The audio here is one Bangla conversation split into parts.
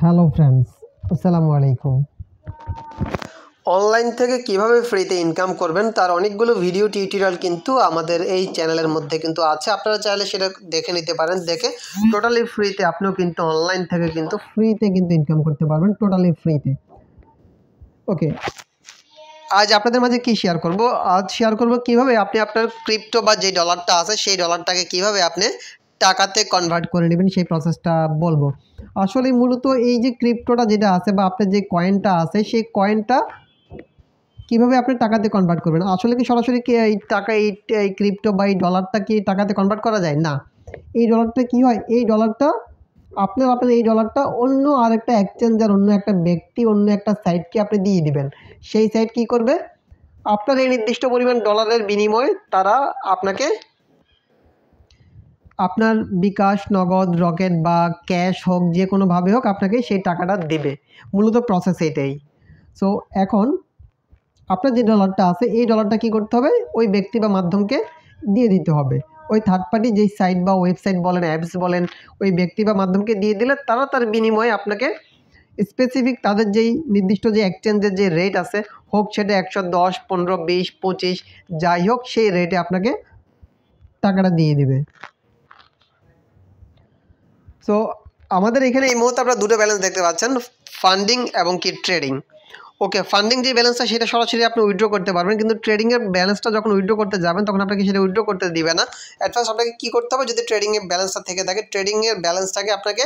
হ্যালো ফ্রেন্ডস, আসসালামু আলাইকুম। অনলাইন থেকে কিভাবে ফ্রিতে ইনকাম করবেন তার অনেকগুলো ভিডিও টিউটোরিয়াল কিন্তু আমাদের এই চ্যানেলের মধ্যে কিন্তু আছে। আপনারা চাইলে সেটা দেখে নিতে পারেন। দেখে টোটালি ফ্রিতে আপনিও কিন্তু অনলাইন থেকে কিন্তু ফ্রিতে কিন্তু ইনকাম করতে পারবেন, টোটালি ফ্রিতে। ওকে, আজ আপনাদের মাঝে কি শেয়ার করব? আজ শেয়ার করব কিভাবে আপনি আপনার ক্রিপ্টো বা যে ডলারটা আছে সেই ডলারটাকে কিভাবে আপনি টাকাতে কনভার্ট করে নেবেন সেই প্রসেসটা বলবো। আসলে মূলত এই যে ক্রিপ্টোটা যেটা আছে বা আপনার যে কয়েনটা আছে সেই কয়েনটা কিভাবে আপনি টাকাতে কনভার্ট করবেন। আসলে কি সরাসরি কি এই টাকা এই ক্রিপ্টো বা এই ডলারটা কি টাকাতে কনভার্ট করা যায় না। এই ডলারটা কি হয়, এই ডলারটা আপনার এই ডলারটা অন্য আরেকটা এক্সচেঞ্জার, অন্য একটা ব্যক্তি, অন্য একটা সাইটকে আপনি দিয়ে দিবেন। সেই সাইট কি করবে, আপনার এই নির্দিষ্ট পরিমাণ ডলারের বিনিময়ে তারা আপনাকে আপনার বিকাশ, নগদ, রকেট বা ক্যাশ হোক, যে কোনোভাবে হোক আপনাকে সেই টাকাটা দেবে। মূলত প্রসেস এটাই। সো এখন আপনার যে ডলারটা আছে এই ডলারটা কী করতে হবে, ওই ব্যক্তি বা মাধ্যমকে দিয়ে দিতে হবে। ওই থার্ড পার্টি যেই সাইট বা ওয়েবসাইট বলেন, অ্যাপস বলেন, ওই ব্যক্তি বা মাধ্যমকে দিয়ে দিলে তারা তার বিনিময়ে আপনাকে স্পেসিফিক তাদের যেই নির্দিষ্ট যে এক্সচেঞ্জের যে রেট আছে, হোক সেটা 110, 15, 20, 25 যাই হোক, সেই রেটে আপনাকে টাকাটা দিয়ে দিবে। সো আমাদের এখানে এই মুহূর্তে আপনারা দুটো ব্যালেন্স দেখতে পাচ্ছেন, ফান্ডিং এবং কি ট্রেডিং। ওকে, ফান্ডিং যে ব্যালেন্সটা সেটা সরাসরি আপনি উইথড্র করতে পারবেন, কিন্তু ট্রেডিংয়ের ব্যালেন্সটা যখন উইথড্র করতে যাবেন তখন আপনাকে সেটা উইথড্র করতে দিবে না। অ্যাট ফার্স্ট আপনাকে কী করতে হবে, যদি ট্রেডিংয়ের ব্যালেন্সটা থেকে থাকে, ট্রেডিংয়ের ব্যালেন্সটাকে আপনাকে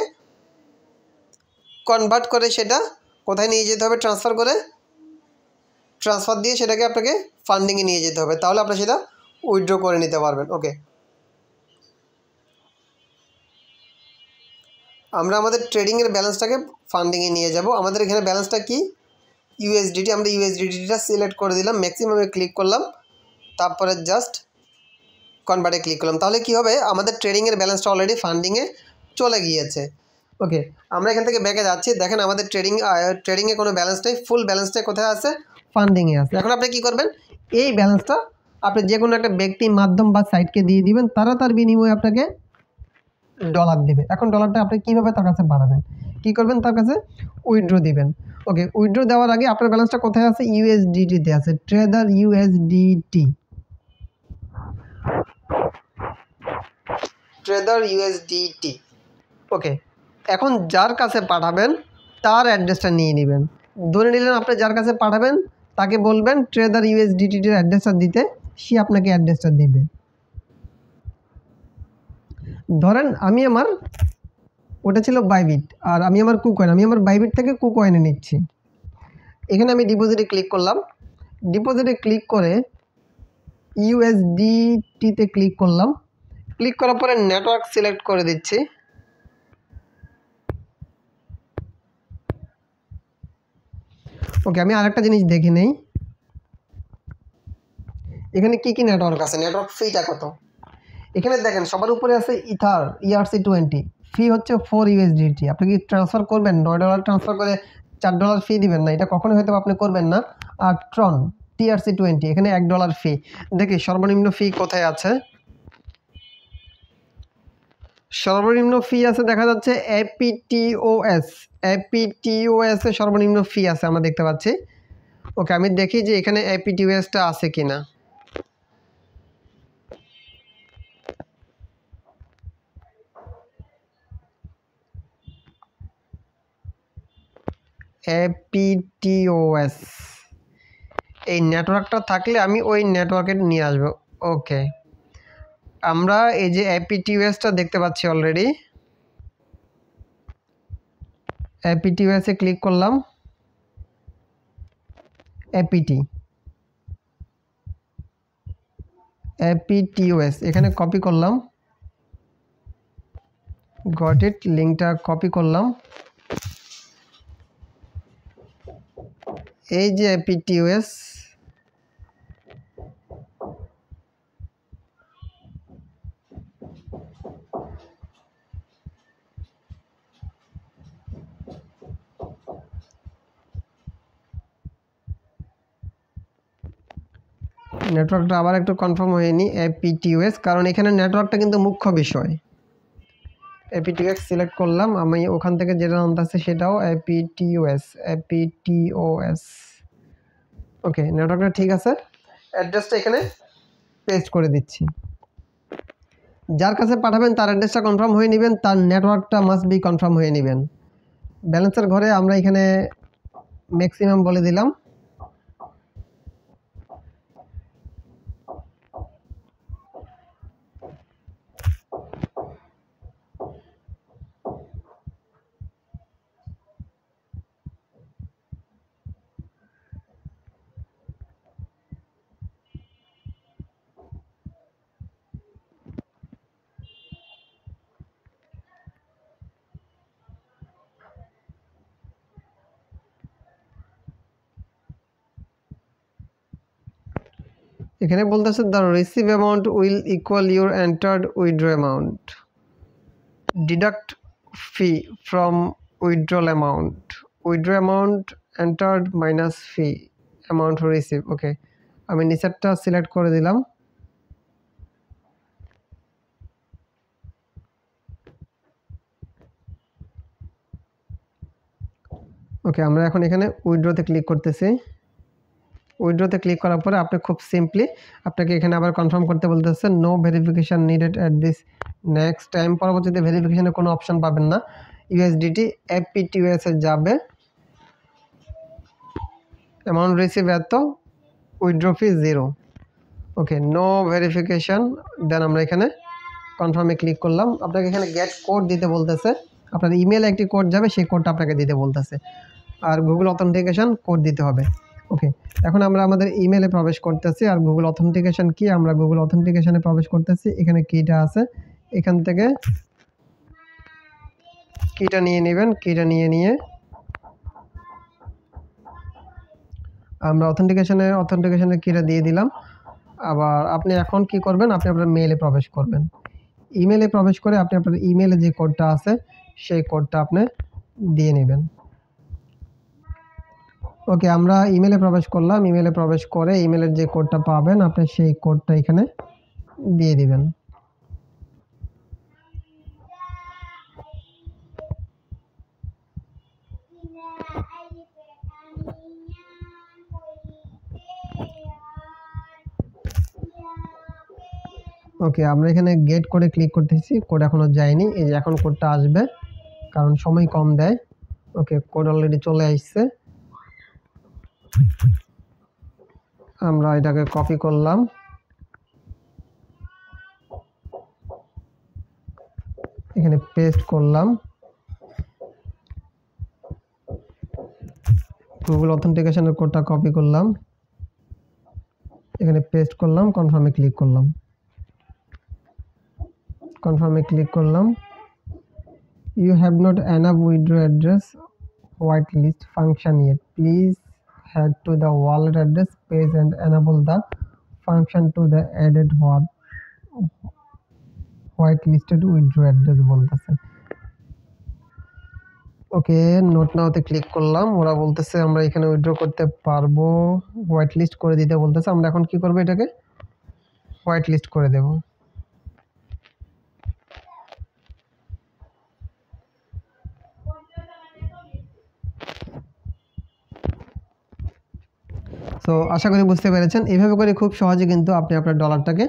কনভার্ট করে সেটা কোথায় নিয়ে যেতে হবে, ট্রান্সফার দিয়ে সেটাকে আপনাকে ফান্ডিংয়ে নিয়ে যেতে হবে, তাহলে আপনি সেটা উইথড্র করে নিতে পারবেন। ওকে, আমরা আমাদের ট্রেডিংয়ের ব্যালেন্সটাকে ফান্ডিংয়ে নিয়ে যাব। আমাদের এখানে ব্যালেন্সটা কি, ইউএসডিটি। আমরা ইউএসডিটিটা সিলেক্ট করে দিলাম, ম্যাক্সিমামে ক্লিক করলাম, তারপরে জাস্ট কনভার্টে ক্লিক করলাম। তাহলে কি হবে, আমাদের ট্রেডিংয়ের ব্যালেন্সটা অলরেডি ফান্ডিংয়ে চলে গিয়েছে। ওকে, আমরা এখান থেকে ব্যাকে যাচ্ছি। দেখেন আমাদের ট্রেডিংয়ে কোনো ব্যালেন্স নেই, ফুল ব্যালেন্সটা কোথায় আছে, ফান্ডিংয়ে আছে। এখন আপনি কী করবেন, এই ব্যালেন্সটা আপনি যে কোনো একটা ব্যক্তি, মাধ্যম বা সাইটকে দিয়ে দিবেন, তারা তার বিনিময়ে আপনাকে ডলার দিবে। এখন ডলারটা আপনি কীভাবে তার কাছে বাড়াবেন, কী করবেন, তার কাছে উইথড্র দিবেন। ওকে, উইথড্র দেওয়ার আগে আপনার ব্যালেন্সটা কোথায় আছে, ইউএসডিটিতে আছে, trader USDT. Trader USDT. Okay, এখন যার কাছে পাঠাবেন তার অ্যাড্রেসটা নিয়ে নেবেন। ধরে নিলেন আপনি যার কাছে পাঠাবেন তাকে বলবেন ট্রেডার ইউএসডিটির অ্যাড্রেসটা দিতে, সে আপনাকে অ্যাড্রেসটা দিবে। ধরেন আমি আমার, ওটা ছিল বাইবিট, আর আমি আমার কুকয়েন, আমি আমার বাইবিট থেকে কুকয়েনে নিচ্ছি। এখানে আমি ডিপোজিটে ক্লিক করলাম, ডিপোজিটে ক্লিক করে ইউএসডিটিতে ক্লিক করলাম। ক্লিক করার পরে নেটওয়ার্ক সিলেক্ট করে দিচ্ছি। ওকে, আমি আরেকটা জিনিস দেখে নেই, এখানে কি কি নেটওয়ার্ক আছে, নেটওয়ার্ক ফিটা কত। এখানে দেখেন সবার উপরে আছে ইথার ERC20, ফি হচ্ছে 4 USDT। আপনি কি ট্রান্সফার করবেন, $9 ট্রান্সফার করে $4 ফি দিবেন না, এটা কখনো হয়তো আপনি করবেন না। আর ট্রন TRC20, এখানে $1 ফি। দেখি সর্বনিম্ন ফি কোথায় আছে, সর্বনিম্ন ফি আছে দেখা যাচ্ছে APTOS এ সর্বনিম্ন ফি আছে আমরা দেখতে পাচ্ছি। ওকে, আমি দেখি যে এখানে APTOSটা আছে কিনা। APTOS এই নেটওয়ার্কটা থাকলে আমি ওই নেটওয়ার্কে নিয়ে আসবো। ওকে, আমরা এই যে APTOSটা দেখতে পাচ্ছি অলরেডি। APTOS-এ ক্লিক করলাম, APTOS এখানে কপি করলাম, গট ইট, লিঙ্কটা কপি করলাম। এই যে APTOS, নেটওয়ার্কটা আবার একটু কনফার্ম হয়নি। APTOS, কারণ এখানে নেটওয়ার্কটা কিন্তু মুখ্য বিষয়। APTOS সিলেক্ট করলাম, আমি ওখান থেকে যেটা নামটা আছে সেটাও APTOS। ওকে, নেটওয়ার্কটা ঠিক আছে। অ্যাড্রেসটা এখানে পেস্ট করে দিচ্ছি। যার কাছে পাঠাবেন তার অ্যাড্রেসটা কনফার্ম হয়ে নেবেন, তার নেটওয়ার্কটা মাস্ট বি কনফার্ম হয়ে নেবেন। ব্যালেন্সের ঘরে আমরা এখানে ম্যাক্সিমাম বলে দিলাম। এখানে বলতেছে the receive amount will equal your entered withdraw amount, deduct fee from withdrawal amount, withdraw amount entered minus fee amount receive. Okay, আমি নিচেরটা সিলেক্ট করে দিলাম। ওকে, আমরা এখন এখানে উইথড্রতে ক্লিক করতেছি। উইথড্রতে ক্লিক করার পরে আপনি খুব সিম্পলি আপনাকে এখানে আবার কনফার্ম করতে বলতেছে no verification needed at this next time. পরবর্তীতে ভেরিফিকেশানের কোনো অপশন পাবেন না। USDT APTOS এ যাবে, অ্যামাউন্ট রিসিভ এত, উইথড্র ফি 0। ওকে, নো ভেরিফিকেশান। দেন আমরা এখানে কনফার্মে ক্লিক করলাম। আপনাকে এখানে গেট কোড দিতে বলতেছে, আপনার ইমেলে একটি কোড যাবে, সেই কোডটা আপনাকে দিতে বলতেছে, আর গুগল অথেন্টিকেশন কোড দিতে হবে। ওকে, এখন আমরা আমাদের ইমেলে প্রবেশ করতেছি, আর গুগল অথেন্টিকেশন কি, আমরা গুগল অথেন্টিকেশনে প্রবেশ করতেছি। এখানে কিটা আছে, এখান থেকে কিটা নিয়ে নেবেন। কিটা নিয়ে আমরা অথেন্টিকেশনের কিটা দিয়ে দিলাম। আবার আপনি এখন কি করবেন, আপনি আপনার মেইলে প্রবেশ করবেন। ইমেলে প্রবেশ করে আপনি আপনার ইমেলে যে কোডটা আছে সেই কোডটা আপনি দিয়ে নেবেন। ওকে, আমরা ইমেলে প্রবেশ করলাম। ইমেলে প্রবেশ করে ইমেলের যে কোডটা পাবেন আপনি সেই কোডটা এখানে দিয়ে দিবেন। ওকে, আমরা এখানে গেট কোডে ক্লিক করতেছি। কোড এখনো যায়নি, এই যে এখন কোডটা আসবে, কারণ সময় কম দেয়। ওকে, কোড অলরেডি চলে আসছে। আমরা এটাকে কপি করলাম, এখানে পেস্ট করলাম। গুগল অথেন্টিকেশনের কোডটা কপি করলাম, এখানে পেস্ট করলাম, কনফার্মে ক্লিক করলাম। You have not enabled withdraw address whitelist function yet. Please head to the wallet address page and enable the function to the added whitelisted withdraw address বলতেছে। ওকে, নোট নাওতে ক্লিক করলাম। ওরা বলতেছে আমরা এখানে উইথড্র করতে পারবো, হোয়াইট লিস্ট করে দিতে বলতেছে। আমরা এখন কি করবো, এটাকে হোয়াইট লিস্ট করে দেব। সো আশা করি বুঝতে পেরেছেন। এইভাবে করে খুব সহজে কিন্তু আপনি আপনার ডলারটাকে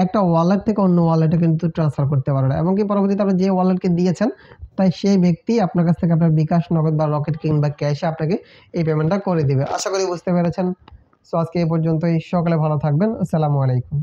একটা ওয়ালেট থেকে অন্য ওয়ালেটে কিন্তু ট্রান্সফার করতে পারবেন, এবং কি পরবর্তীতে আপনি যে ওয়ালেটকে দিয়েছেন তাই সেই ব্যক্তি আপনার কাছ থেকে আপনার বিকাশ, নগদ বা রকেট কিংবা ক্যাশে আপনাকে এই পেমেন্টটা করে দিবে। আশা করি বুঝতে পেরেছেন। সো আজকে এই পর্যন্তই। সকলে ভালো থাকবেন। আসসালামু আলাইকুম।